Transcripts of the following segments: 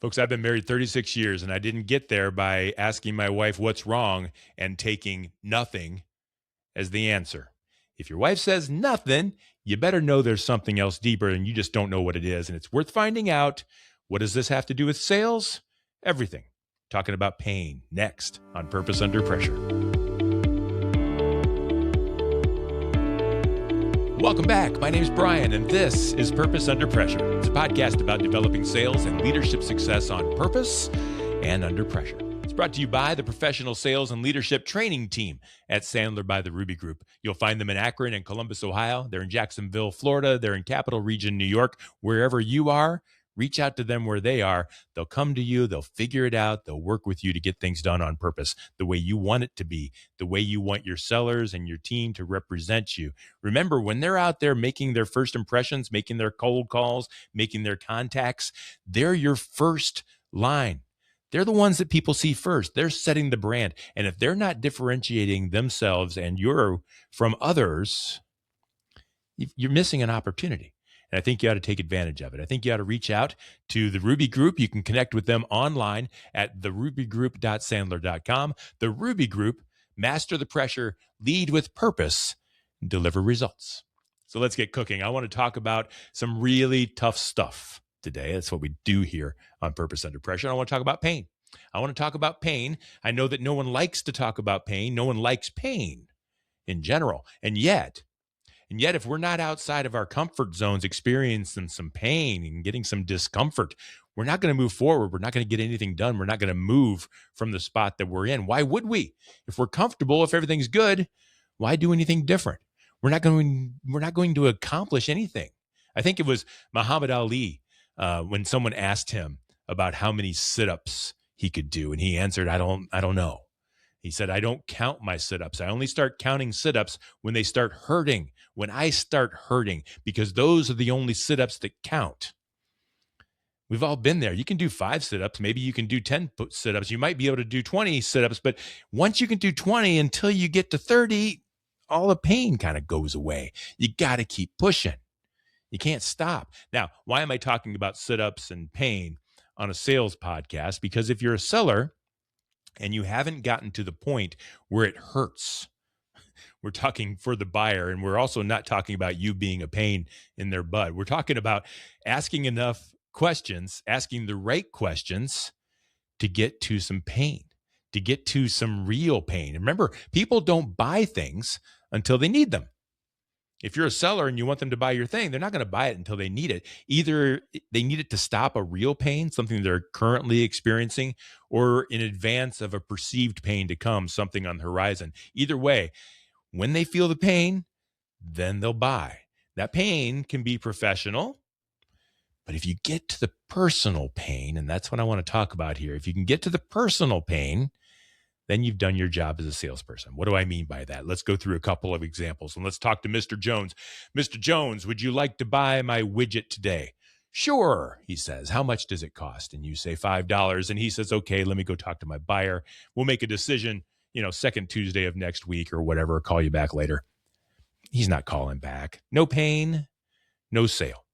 Folks, I've been married 36 years, and I didn't get there by asking my wife what's wrong and taking nothing as the answer. If your wife says nothing, you better know there's something else deeper and you just don't know what it is. And it's worth finding out. What does this have to do with sales? Everything. Talking about pain next on Purpose Under Pressure. Welcome back. My name is Bryan, and this is Purpose Under Pressure. It's a podcast about developing sales and leadership success on purpose and under pressure. It's brought to you by the professional sales and leadership training team at Sandler by the Ruby Group. You'll find them in Akron and Columbus, Ohio. They're in Jacksonville, Florida. They're in Capital Region, New York. Wherever you are, reach out to them where they are. They'll come to you. They'll figure it out. They'll work with you to get things done on purpose, the way you want it to be, the way you want your sellers and your team to represent you. Remember, when they're out there making their first impressions, making their cold calls, making their contacts, they're your first line. They're the ones that people see first. They're setting the brand. And if they're not differentiating themselves and you're from others, you're missing an opportunity. And I think you ought to take advantage of it. I think you ought to reach out to the Ruby Group. You can connect with them online at therubygroup.sandler.com. The Ruby Group, master the pressure, lead with purpose, deliver results. So let's get cooking. I want to talk about some really tough stuff today. That's what we do here on Purpose Under Pressure. I want to talk about pain. I want to talk about pain. I know that no one likes to talk about pain. No one likes pain in general. And yet, if we're not outside of our comfort zones, experiencing some pain and getting some discomfort, we're not going to move forward. We're not going to get anything done. We're not going to move from the spot that we're in. Why would we? If we're comfortable, if everything's good, why do anything different? We're not going to accomplish anything. I think it was Muhammad Ali when someone asked him about how many sit-ups he could do, and he answered, I don't know. He said, I don't count my sit-ups. I only start counting sit-ups when they start hurting, when I start hurting, because those are the only sit-ups that count. We've all been there. You can do 5 sit-ups. Maybe you can do 10 sit-ups. You might be able to do 20 sit-ups, but once you can do 20 until you get to 30, all the pain kind of goes away. You got to keep pushing. You can't stop. Now, why am I talking about sit-ups and pain on a sales podcast? Because if you're a seller, and you haven't gotten to the point where it hurts, we're talking for the buyer, and we're also not talking about you being a pain in their butt. We're talking about asking enough questions, asking the right questions to get to some pain, to get to some real pain. And remember, people don't buy things until they need them. If you're a seller and you want them to buy your thing, they're not going to buy it until they need it. Either they need it to stop a real pain, something they're currently experiencing, or in advance of a perceived pain to come, something on the horizon. Either way, when they feel the pain, then they'll buy. That pain can be professional, but if you get to the personal pain, and that's what I want to talk about here, if you can get to the personal pain, then you've done your job as a salesperson. What do I mean by that? Let's go through a couple of examples, and let's talk to Mr. Jones. Mr. Jones, would you like to buy my widget today? Sure, he says. How much does it cost? And you say $5, and he says, okay, let me go talk to my buyer. We'll make a decision, second Tuesday of next week or whatever. I'll call you back later. He's not calling back. No pain, no sale,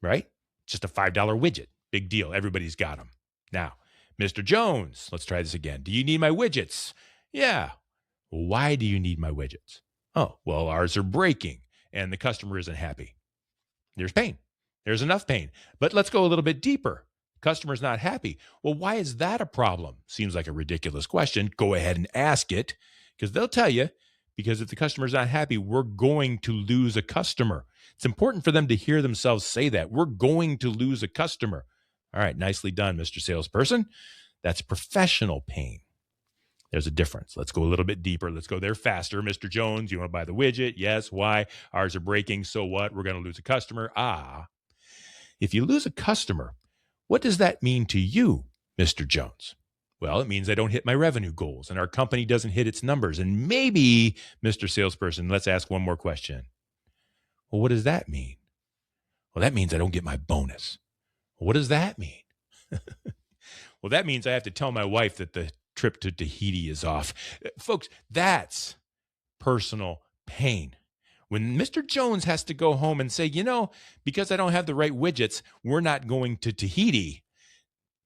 right? Just a $5 widget. Big deal. Everybody's got them. Now, Mr. Jones, let's try this again. Do you need my widgets? Yeah. Well, why do you need my widgets? Oh, well, ours are breaking and the customer isn't happy. There's pain. There's enough pain. But let's go a little bit deeper. Customer's not happy. Well, why is that a problem? Seems like a ridiculous question. Go ahead and ask it, because they'll tell you, because if the customer's not happy, we're going to lose a customer. It's important for them to hear themselves say that. We're going to lose a customer. All right, nicely done, Mr. Salesperson. That's professional pain. There's a difference. Let's go a little bit deeper. Let's go there faster. Mr. Jones, you want to buy the widget? Yes. Why? Ours are breaking. So what? We're going to lose a customer. If you lose a customer, what does that mean to you, Mr. Jones? Well, it means I don't hit my revenue goals and our company doesn't hit its numbers. And maybe, Mr. Salesperson, let's ask one more question. Well, what does that mean? Well, that means I don't get my bonus. What does that mean? Well, that means I have to tell my wife that the trip to Tahiti is off. Folks, that's personal pain. When Mr. Jones has to go home and say, because I don't have the right widgets, we're not going to Tahiti,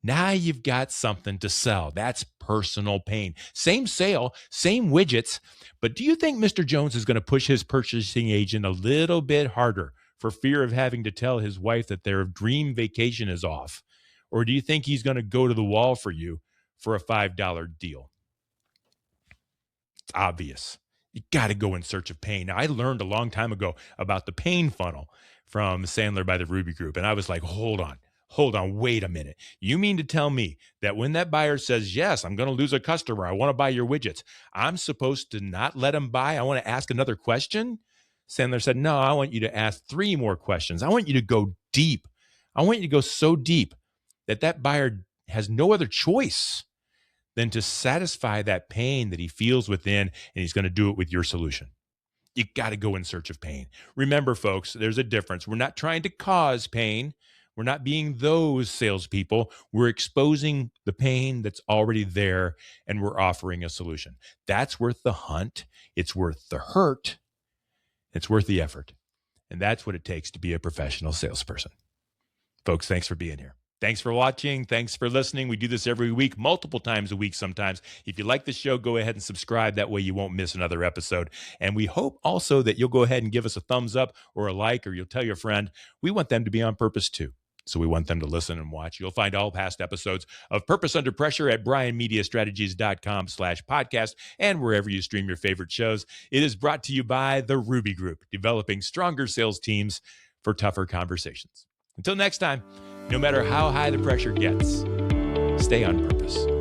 Now you've got something to sell. That's personal pain. Same sale, same widgets, but do you think Mr. Jones is going to push his purchasing agent a little bit harder for fear of having to tell his wife that their dream vacation is off? Or do you think he's going to go to the wall for you for a $5 deal? It's obvious. You got to go in search of pain. Now, I learned a long time ago about the pain funnel from Sandler by the Ruby Group. And I was like, hold on, wait a minute. You mean to tell me that when that buyer says, yes, I'm going to lose a customer, I want to buy your widgets, I'm supposed to not let him buy? I want to ask another question? Sandler said, no, I want you to ask 3 more questions. I want you to go deep. I want you to go so deep that that buyer has no other choice than to satisfy that pain that he feels within, and he's going to do it with your solution. You got to go in search of pain. Remember, folks, there's a difference. We're not trying to cause pain. We're not being those salespeople. We're exposing the pain that's already there, and we're offering a solution. That's worth the hunt. It's worth the hurt. It's worth the effort. And that's what it takes to be a professional salesperson. Folks, thanks for being here. Thanks for watching. Thanks for listening. We do this every week, multiple times a week sometimes. If you like the show, go ahead and subscribe. That way you won't miss another episode. And we hope also that you'll go ahead and give us a thumbs up or a like, or you'll tell your friend. We want them to be on purpose too. So we want them to listen and watch. You'll find all past episodes of Purpose Under Pressure at bryanmediastrategies.com/podcast and wherever you stream your favorite shows. It is brought to you by the Ruby Group, developing stronger sales teams for tougher conversations. Until next time, no matter how high the pressure gets, stay on purpose.